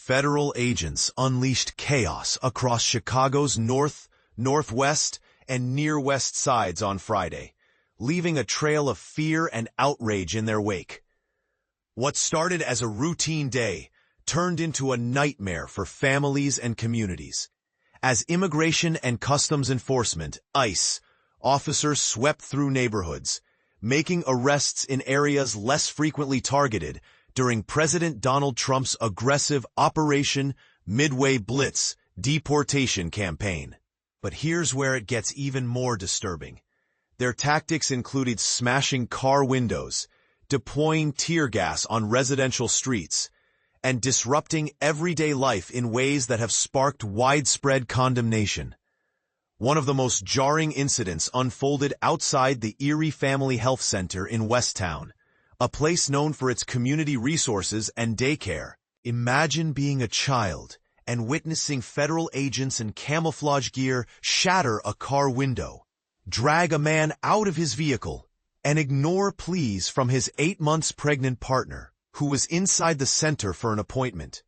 Federal agents unleashed chaos across Chicago's north, northwest, and near west sides on Friday, leaving a trail of fear and outrage in their wake. What started as a routine day turned into a nightmare for families and communities. As Immigration and Customs Enforcement, ICE, officers swept through neighborhoods, making arrests in areas less frequently targeted during President Donald Trump's aggressive Operation Midway Blitz deportation campaign. But here's where it gets even more disturbing. Their tactics included smashing car windows, deploying tear gas on residential streets, and disrupting everyday life in ways that have sparked widespread condemnation. One of the most jarring incidents unfolded outside the Erie Family Health Center in Westtown, a place known for its community resources and daycare. Imagine being a child and witnessing federal agents in camouflage gear shatter a car window, drag a man out of his vehicle, and ignore pleas from his 8 months pregnant partner, who was inside the center for an appointment.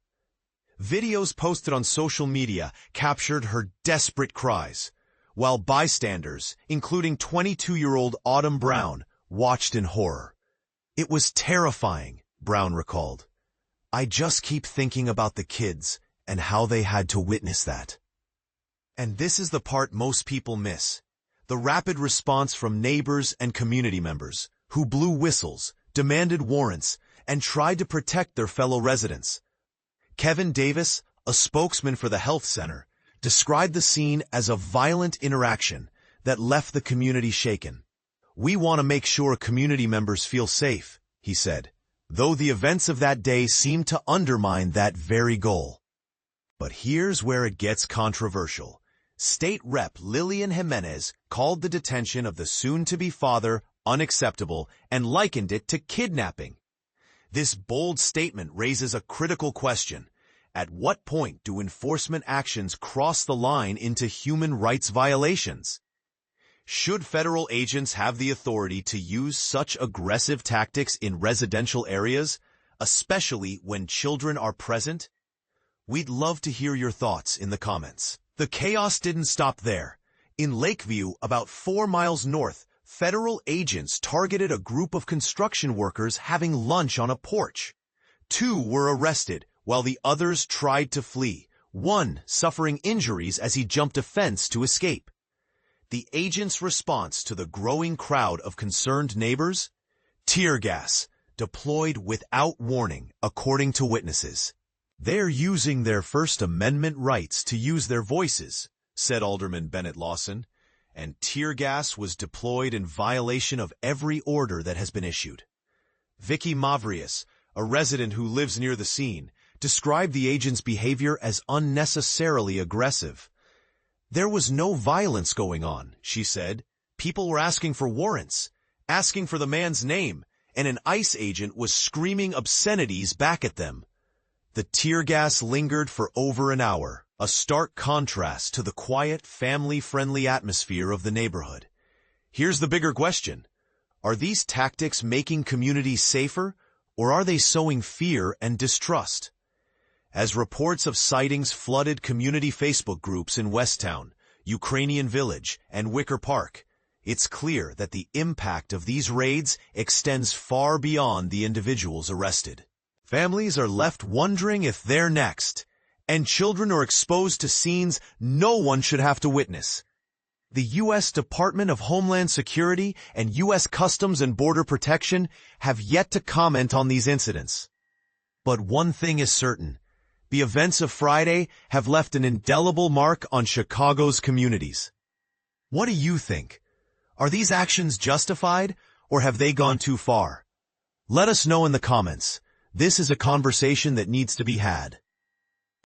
Videos posted on social media captured her desperate cries, while bystanders, including 22-year-old Autumn Brown, watched in horror. "It was terrifying," Brown recalled. "I just keep thinking about the kids and how they had to witness that." And this is the part most people miss. The rapid response from neighbors and community members, who blew whistles, demanded warrants, and tried to protect their fellow residents. Kevin Davis, a spokesman for the health center, described the scene as a violent interaction that left the community shaken. "We want to make sure community members feel safe," he said, though the events of that day seemed to undermine that very goal. But here's where it gets controversial. State Rep Lillian Jimenez called the detention of the soon-to-be father unacceptable and likened it to kidnapping. This bold statement raises a critical question. At what point do enforcement actions cross the line into human rights violations? Should federal agents have the authority to use such aggressive tactics in residential areas, especially when children are present? We'd love to hear your thoughts in the comments. The chaos didn't stop there. In Lakeview, about 4 miles north, federal agents targeted a group of construction workers having lunch on a porch. 2 were arrested, while the others tried to flee, one suffering injuries as he jumped a fence to escape. The agents' response to the growing crowd of concerned neighbors? Tear gas, deployed without warning, according to witnesses. "They're using their First Amendment rights to use their voices," said Alderman Bennett Lawson, "and tear gas was deployed in violation of every order that has been issued." Vicky Mavrius, a resident who lives near the scene, described the agents' behavior as unnecessarily aggressive. "There was no violence going on," she said. "People were asking for warrants, asking for the man's name, and an ICE agent was screaming obscenities back at them." The tear gas lingered for over an hour, a stark contrast to the quiet, family-friendly atmosphere of the neighborhood. Here's the bigger question. Are these tactics making communities safer, or are they sowing fear and distrust? As reports of sightings flooded community Facebook groups in Westtown, Ukrainian Village, and Wicker Park, it's clear that the impact of these raids extends far beyond the individuals arrested. Families are left wondering if they're next, and children are exposed to scenes no one should have to witness. The U.S. Department of Homeland Security and U.S. Customs and Border Protection have yet to comment on these incidents. But one thing is certain. The events of Friday have left an indelible mark on Chicago's communities. What do you think? Are these actions justified, or have they gone too far? Let us know in the comments. This is a conversation that needs to be had.